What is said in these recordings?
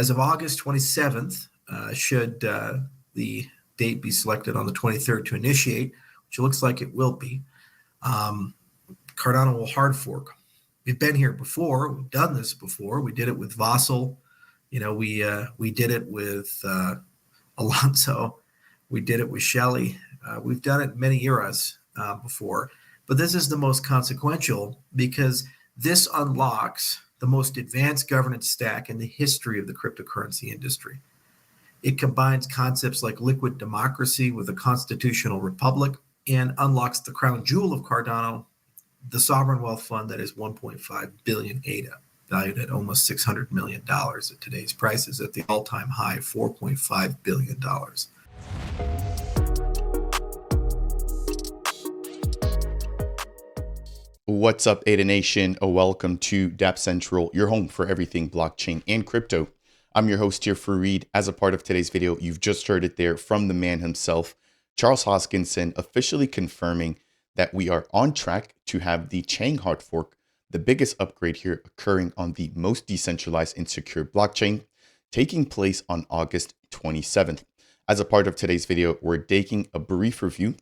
As of August 27th, should the date be selected on the 23rd to initiate, which it looks like it will be, Cardano will hard fork. We've been here before. We've done this before. We did it with Vassal. We did it with Alonso. We did it with Shelley. We've done it many eras before. But this is the most consequential because this unlocks the most advanced governance stack in the history of the cryptocurrency industry. It combines concepts like liquid democracy with a constitutional republic and unlocks the crown jewel of Cardano, the sovereign wealth fund that is 1.5 billion ADA, valued at almost $600 million at today's prices, at the all-time high $4.5 billion. What's up, Ada Nation? Welcome to Dapp Central, your home for everything blockchain and crypto. I'm your host here, Fareed. As a part of today's video, you've just heard it there from the man himself, Charles Hoskinson, officially confirming that we are on track to have the Chang hard fork, the biggest upgrade here occurring on the most decentralized and secure blockchain, taking place on August 27th. As a part of today's video, we're taking a brief review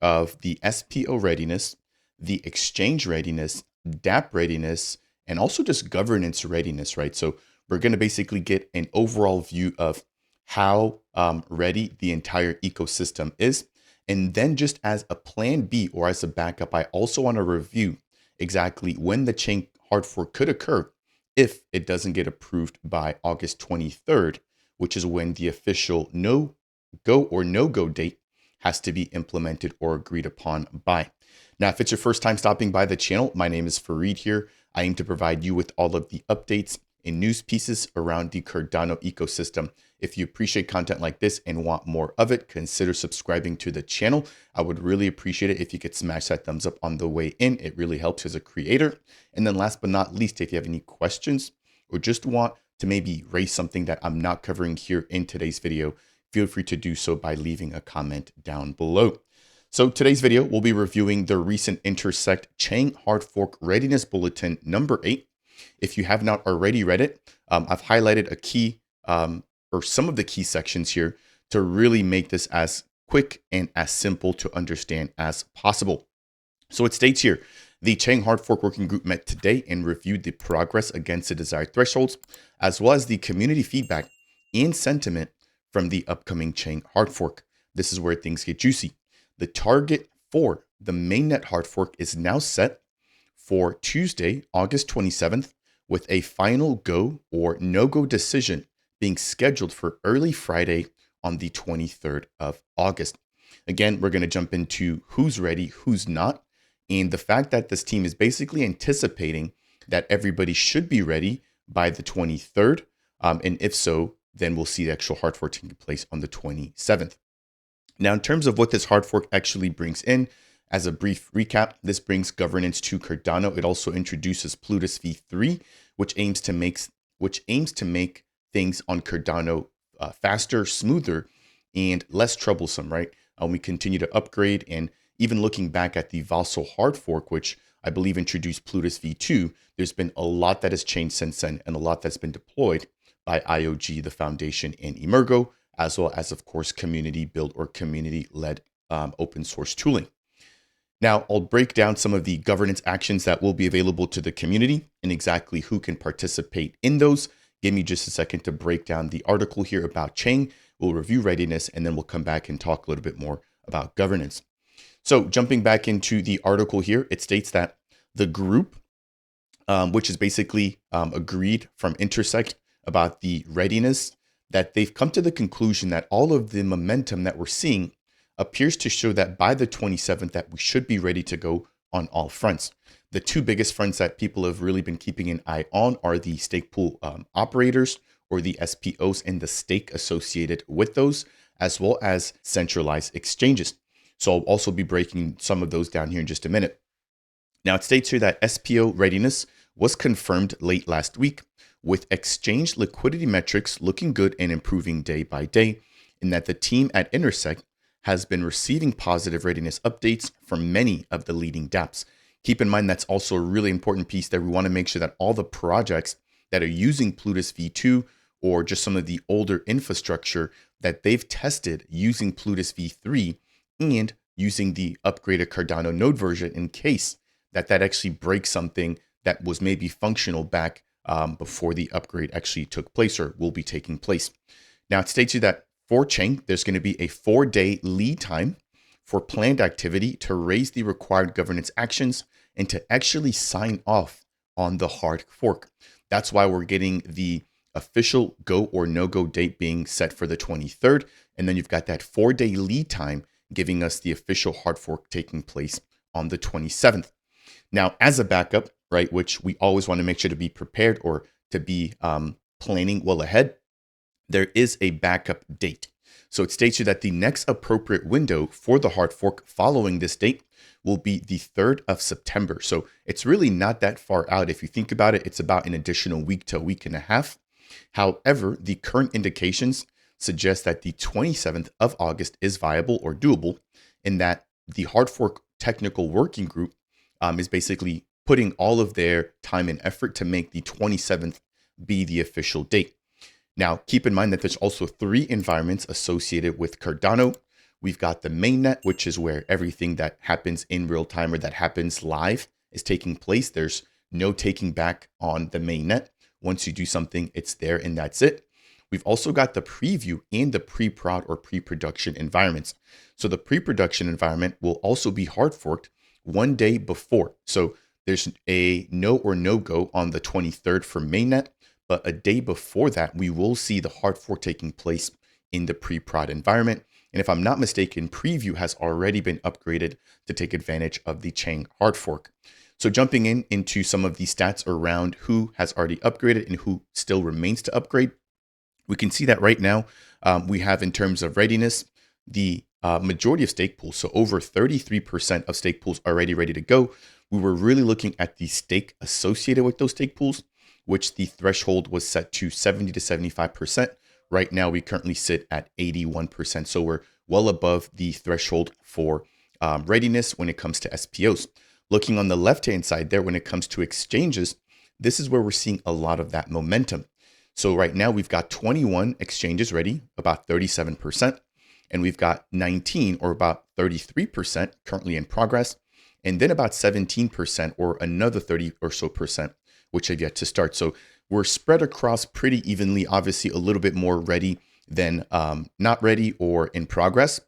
of the SPO readiness, the exchange readiness, Dapp readiness, and also just governance readiness, right? So we're going to basically get an overall view of how ready the entire ecosystem is. And then just as a plan B or as a backup, I also want to review exactly when the Chang hard fork could occur if it doesn't get approved by August 23rd, which is when the official no-go or no-go date has to be implemented or agreed upon by. Now, if it's your first time stopping by the channel, my name is Fareed here. I aim to provide you with all of the updates and news pieces around the Cardano ecosystem. If you appreciate content like this and want more of it, consider subscribing to the channel. I would really appreciate it if you could smash that thumbs up on the way in. It really helps as a creator. And then last but not least, if you have any questions or just want to maybe raise something that I'm not covering here in today's video, feel free to do so by leaving a comment down below. So today's video, we'll be reviewing the recent Intersect Chang Hard Fork Readiness Bulletin number 8. If you have not already read it, I've highlighted a key or some of the key sections here to really make this as quick and as simple to understand as possible. So it states here, the Chang Hard Fork Working Group met today and reviewed the progress against the desired thresholds, as well as the community feedback and sentiment from the upcoming Chang Hard Fork. This is where things get juicy. The target for the mainnet hard fork is now set for Tuesday, August 27th, with a final go or no-go decision being scheduled for early Friday on the 23rd of August. Again, we're going to jump into who's ready, who's not, and the fact that this team is basically anticipating that everybody should be ready by the 23rd. And if so, then we'll see the actual hard fork taking place on the 27th. Now, in terms of what this hard fork actually brings in, as a brief recap, this brings governance to Cardano. It also introduces Plutus v3, which aims to make things on Cardano faster, smoother, and less troublesome, right? We continue to upgrade, and even looking back at the Vassal hard fork, which I believe introduced Plutus v2, there's been a lot that has changed since then, and a lot that's been deployed by IOG, the foundation, and Emergo, as well as, of course, community build or community-led open source tooling. Now, I'll break down some of the governance actions that will be available to the community and exactly who can participate in those. Give me just a second to break down the article here about Chang. We'll review readiness, and then we'll come back and talk a little bit more about governance. So jumping back into the article here, it states that the group, which is basically agreed from Intersect about the readiness, that they've come to the conclusion that all of the momentum that we're seeing appears to show that by the 27th that we should be ready to go on all fronts. The two biggest fronts that people have really been keeping an eye on are the stake pool operators, or the SPOs, and the stake associated with those, as well as centralized exchanges. So I'll also be breaking some of those down here in just a minute. Now, it states here that SPO readiness was confirmed late last week, with exchange liquidity metrics looking good and improving day by day, and that the team at Intersect has been receiving positive readiness updates from many of the leading dApps. Keep in mind, that's also a really important piece that we want to make sure that all the projects that are using Plutus v2 or just some of the older infrastructure that they've tested using Plutus v3 and using the upgraded Cardano node version in case that actually breaks something that was maybe functional back before the upgrade actually took place or will be taking place. Now, it states here that for Chang, there's going to be a 4-day lead time for planned activity to raise the required governance actions and to actually sign off on the hard fork. That's why we're getting the official go or no-go date being set for the 23rd. And then you've got that 4-day lead time giving us the official hard fork taking place on the 27th. Now, as a backup, right, which we always want to make sure to be prepared or to be planning well ahead, there is a backup date. So it states here that the next appropriate window for the hard fork following this date will be the 3rd of September. So it's really not that far out. If you think about it, it's about an additional week to a week and a half. However, the current indications suggest that the 27th of August is viable or doable, and that the hard fork technical working group is basically putting all of their time and effort to make the 27th be the official date. Now, keep in mind that there's also 3 environments associated with Cardano. We've got the mainnet, which is where everything that happens in real time or that happens live is taking place. There's no taking back on the mainnet. Once you do something, it's there and that's it. We've also got the preview and the pre-prod or pre-production environments. So the pre-production environment will also be hard forked 1 day before. So there's a no or no go on the 23rd for mainnet, but a day before that, we will see the hard fork taking place in the pre-prod environment. And if I'm not mistaken, preview has already been upgraded to take advantage of the Chang hard fork. So jumping into some of the stats around who has already upgraded and who still remains to upgrade, we can see that right now we have, in terms of readiness, the majority of stake pools. So over 33% of stake pools already ready to go. We were really looking at the stake associated with those stake pools, which the threshold was set to 70 to 75%. Right now, we currently sit at 81%. So we're well above the threshold for readiness when it comes to SPOs. Looking on the left-hand side there, when it comes to exchanges, this is where we're seeing a lot of that momentum. So right now, we've got 21 exchanges ready, about 37%. And we've got 19 or about 33% currently in progress. And then about 17% or another 30 or so percent, which have yet to start. So we're spread across pretty evenly, obviously a little bit more ready than not ready or in progress.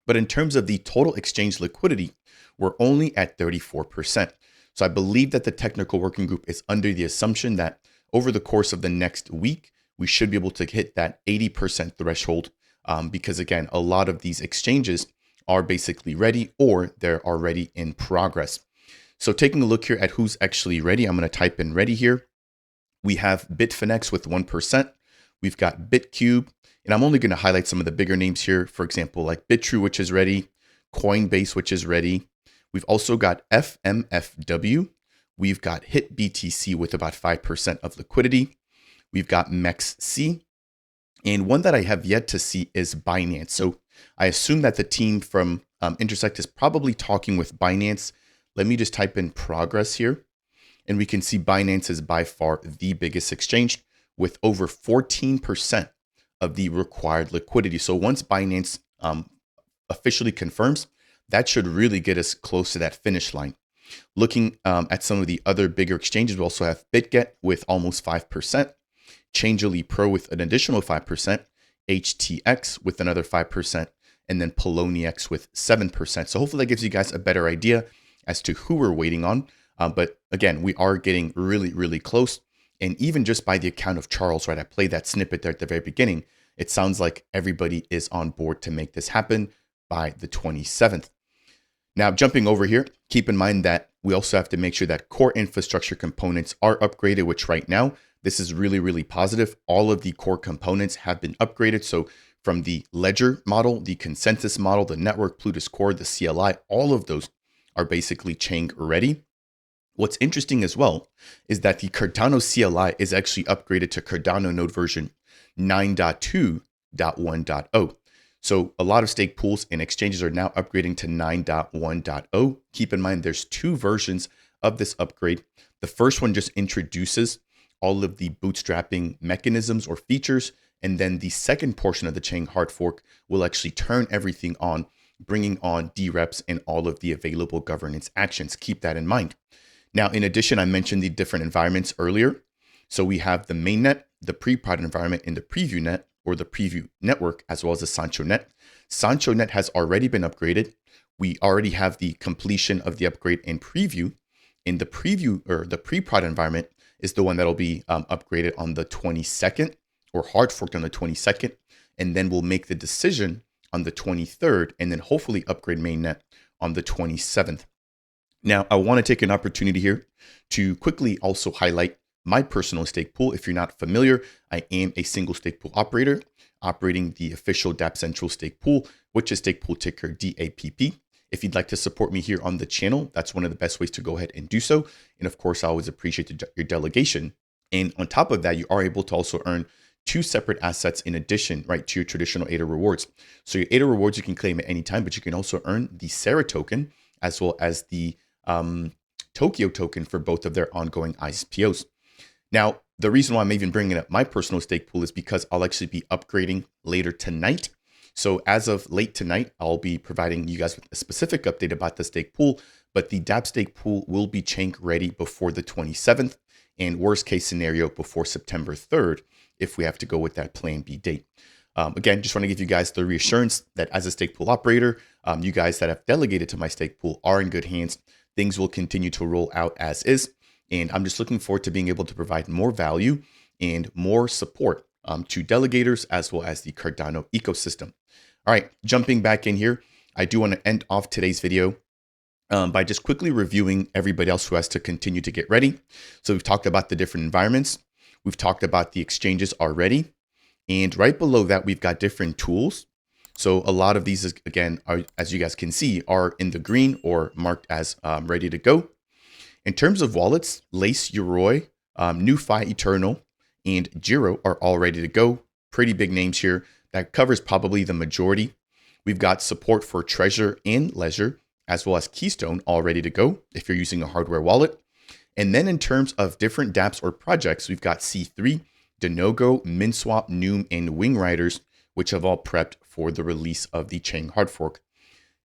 But in terms of the total exchange liquidity, we're only at 34%. So I believe that the technical working group is under the assumption that over the course of the next week, we should be able to hit that 80% threshold because, again, a lot of these exchanges are basically ready or they're already in progress. So taking a look here at who's actually ready, I'm going to type in ready here. We have Bitfinex with 1%. We've got Bitcube, and I'm only going to highlight some of the bigger names here. For example, like Bitrue, which is ready, Coinbase, which is ready. We've also got FMFW. We've got HitBTC with about 5% of liquidity. We've got MEXC. And one that I have yet to see is Binance. So I assume that the team from Intersect is probably talking with Binance. Let me just type in progress here. And we can see Binance is by far the biggest exchange with over 14% of the required liquidity. So once Binance officially confirms, that should really get us close to that finish line. Looking at some of the other bigger exchanges, we also have BitGet with almost 5%, Changelly Pro with an additional 5%, HTX with another 5%, and then Poloniex with 7%. So hopefully that gives you guys a better idea as to who we're waiting on. But again, we are getting really, really close. And even just by the account of Charles, right, I played that snippet there at the very beginning. It sounds like everybody is on board to make this happen by the 27th. Now, jumping over here, keep in mind that we also have to make sure that core infrastructure components are upgraded, which right now, this is really, really positive. All of the core components have been upgraded. So from the ledger model, the consensus model, the network, Plutus core, the CLI, all of those are basically Chang ready. What's interesting as well is that the Cardano CLI is actually upgraded to Cardano node version 9.2.1.0. So a lot of stake pools and exchanges are now upgrading to 9.1.0. Keep in mind, there's 2 versions of this upgrade. The first one just introduces all of the bootstrapping mechanisms or features. And then the second portion of the Chang hard fork will actually turn everything on, bringing on DREPs and all of the available governance actions. Keep that in mind. Now, in addition, I mentioned the different environments earlier. So we have the mainnet, the pre-prod environment, and the preview net, or the preview network, as well as the Sancho net. Sancho net has already been upgraded. We already have the completion of the upgrade in preview. In the preview, or the pre-prod environment, is the one that'll be upgraded on the 22nd, or hard forked on the 22nd. And then we'll make the decision on the 23rd, and then hopefully upgrade mainnet on the 27th. Now, I want to take an opportunity here to quickly also highlight my personal stake pool. If you're not familiar, I am a single stake pool operator operating the official Dapp Central stake pool, which is stake pool ticker DAPP. If you'd like to support me here on the channel, that's one of the best ways to go ahead and do so. And of course, I always appreciate your delegation. And on top of that, you are able to also earn 2 separate assets in addition, right, to your traditional ADA rewards. So your ADA rewards you can claim at any time, but you can also earn the Sarah token as well as the Tokyo token for both of their ongoing ICPOs. Now, the reason why I'm even bringing up my personal stake pool is because I'll actually be upgrading later tonight. So as of late tonight, I'll be providing you guys with a specific update about the stake pool, but the Dapp stake pool will be Chang ready before the 27th, and worst case scenario before September 3rd, if we have to go with that plan B date. Again, just want to give you guys the reassurance that as a stake pool operator, you guys that have delegated to my stake pool are in good hands. Things will continue to roll out as is. And I'm just looking forward to being able to provide more value and more support to delegators as well as the Cardano ecosystem. All right, jumping back in here, I do want to end off today's video by just quickly reviewing everybody else who has to continue to get ready. So we've talked about the different environments. We've talked about the exchanges already. And right below that, we've got different tools. So a lot of these, again, are, as you guys can see, are in the green or marked as ready to go. In terms of wallets, Lace, Yoroi, NuFi Eternal, and Giro are all ready to go. Pretty big names here. That covers probably the majority. We've got support for Treasure and Ledger, as well as Keystone, all ready to go if you're using a hardware wallet. And then in terms of different dApps or projects, we've got C3, Denogo, MinSwap, Noom, and Wing Riders, which have all prepped for the release of the Chang hard fork.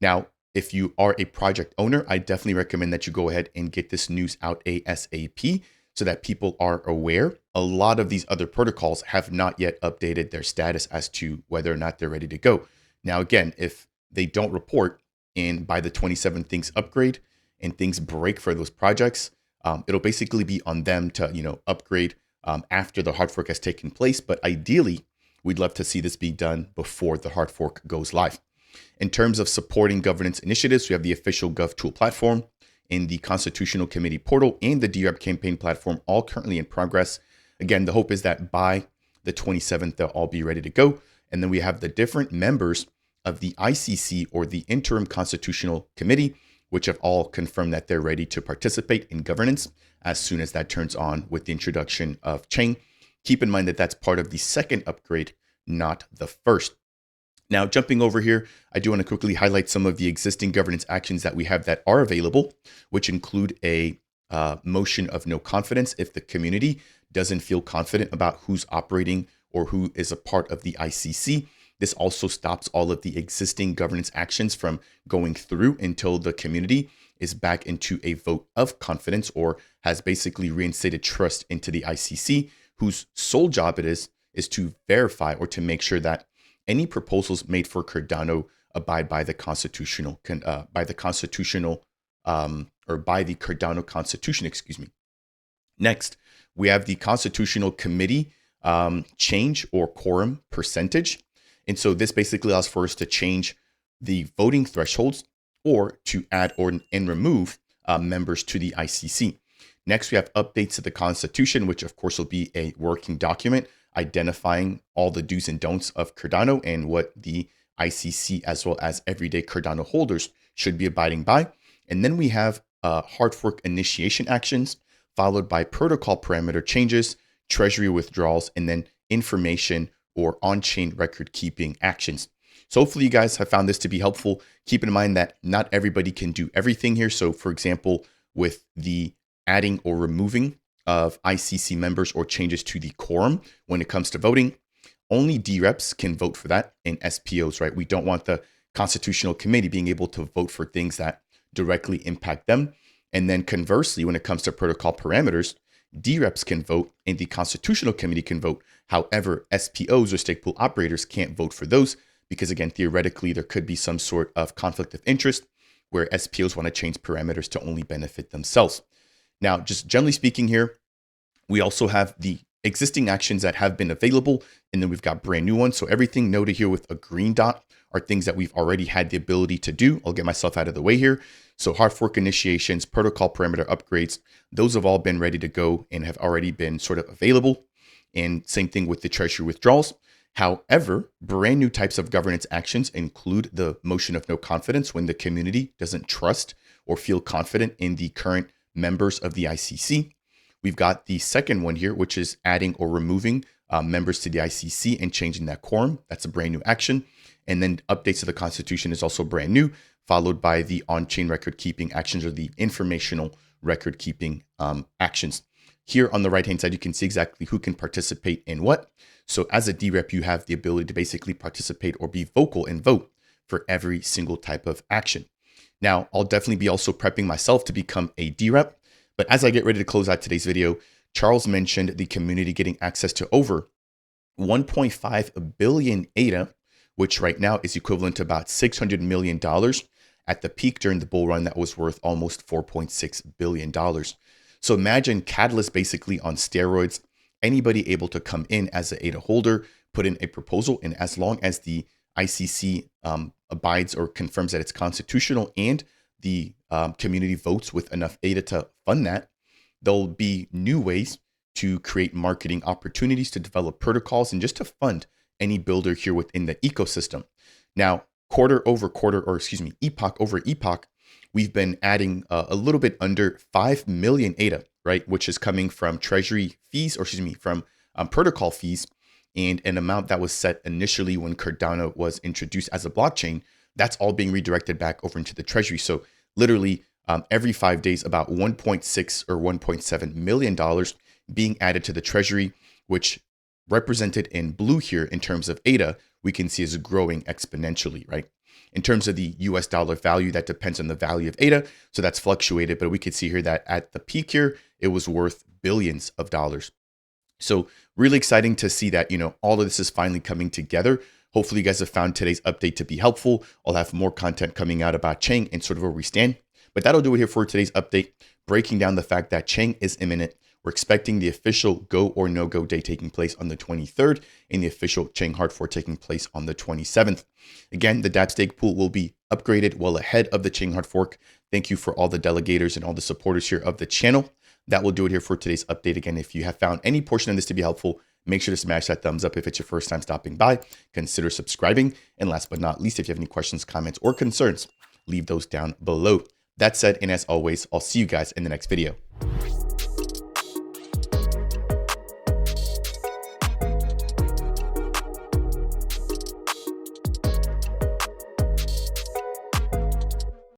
Now, if you are a project owner, I definitely recommend that you go ahead and get this news out ASAP so that people are aware. A lot of these other protocols have not yet updated their status as to whether or not they're ready to go. Now, again, if they don't report and by the 27th things upgrade and things break for those projects, it'll basically be on them to, upgrade after the hard fork has taken place. But ideally, we'd love to see this be done before the hard fork goes live. In terms of supporting governance initiatives, we have the official GovTool platform and the Constitutional Committee portal and the DREP campaign platform, all currently in progress. Again, the hope is that by the 27th, they'll all be ready to go. And then we have the different members of the ICC, or the Interim Constitutional Committee, which have all confirmed that they're ready to participate in governance as soon as that turns on with the introduction of Chang. Keep in mind that that's part of the second upgrade, not the first. Now, jumping over here, I do want to quickly highlight some of the existing governance actions that we have that are available, which include a motion of no confidence if the community doesn't feel confident about who's operating or who is a part of the ICC. This also stops all of the existing governance actions from going through until the community is back into a vote of confidence or has basically reinstated trust into the ICC, whose sole job it is to verify or to make sure that any proposals made for Cardano abide by the constitutional, by the Cardano Constitution, excuse me. Next, we have the Constitutional Committee change or quorum percentage. And so this basically allows for us to change the voting thresholds or to add and remove members to the ICC. Next, we have updates to the Constitution, which of course will be a working document identifying all the do's and don'ts of Cardano and what the ICC as well as everyday Cardano holders should be abiding by. And then we have hard fork initiation actions, followed by protocol parameter changes, treasury withdrawals, and then information or on-chain record keeping actions. So hopefully you guys have found this to be helpful. Keep in mind that not everybody can do everything here. So for example, with the adding or removing of ICC members or changes to the quorum when it comes to voting. Only DREPs can vote for that, and SPOs, right? We don't want the Constitutional Committee being able to vote for things that directly impact them. And then conversely, when it comes to protocol parameters, DREPs can vote and the Constitutional Committee can vote. However, SPOs or stake pool operators can't vote for those because, again, theoretically, there could be some sort of conflict of interest where SPOs want to change parameters to only benefit themselves. Now, just generally speaking here, we also have the existing actions that have been available, and then we've got brand new ones. So everything noted here with a green dot are things that we've already had the ability to do. I'll get myself out of the way here. So hard fork initiations, protocol parameter upgrades, those have all been ready to go and have already been sort of available. And same thing with the treasury withdrawals. However, brand new types of governance actions include the motion of no confidence when the community doesn't trust or feel confident in the current members of the ICC. We've got the second one here, which is adding or removing members to the ICC and changing that quorum. That's a brand new action. And then updates to the Constitution is also brand new, followed by the on-chain record keeping actions or the informational record keeping actions. Here on the right-hand side, you can see exactly who can participate in what. So as a DREP, you have the ability to basically participate or be vocal and vote for every single type of action. Now, I'll definitely be also prepping myself to become a DREP. But as I get ready to close out today's video, Charles mentioned the community getting access to over 1.5 billion ADA, which right now is equivalent to about $600 million. At the peak during the bull run, that was worth almost $4.6 billion. So imagine Catalyst basically on steroids, anybody able to come in as an ADA holder, put in a proposal, and as long as the ICC abides or confirms that it's constitutional and the community votes with enough ADA to fund that, there'll be new ways to create marketing opportunities, to develop protocols, and just to fund any builder here within the ecosystem. Now, quarter over quarter, or excuse me, epoch over epoch, we've been adding a little bit under 5 million ADA, right? Which is coming from treasury fees, or excuse me, from protocol fees, and an amount that was set initially when Cardano was introduced as a blockchain. That's all being redirected back over into the treasury. So literally every 5 days, about 1.6 or $1.7 million being added to the treasury, which represented in blue here in terms of ADA, we can see is growing exponentially, right? In terms of the US dollar value, that depends on the value of ADA. So that's fluctuated, but we could see here that at the peak here, it was worth billions of dollars. So really exciting to see that, all of this is finally coming together. Hopefully you guys have found today's update to be helpful. I'll have more content coming out about Chang and sort of where we stand. But that'll do it here for today's update, breaking down the fact that Chang is imminent. We're expecting the official go or no go day taking place on the 23rd and the official Chang hard fork taking place on the 27th. Again, the Dapp stake pool will be upgraded well ahead of the Chang hard fork. Thank you for all the delegators and all the supporters here of the channel. That will do it here for today's update. Again, if you have found any portion of this to be helpful, make sure to smash that thumbs up. If it's your first time stopping by, consider subscribing. And last but not least, if you have any questions, comments, or concerns, leave those down below. That said, and as always, I'll see you guys in the next video.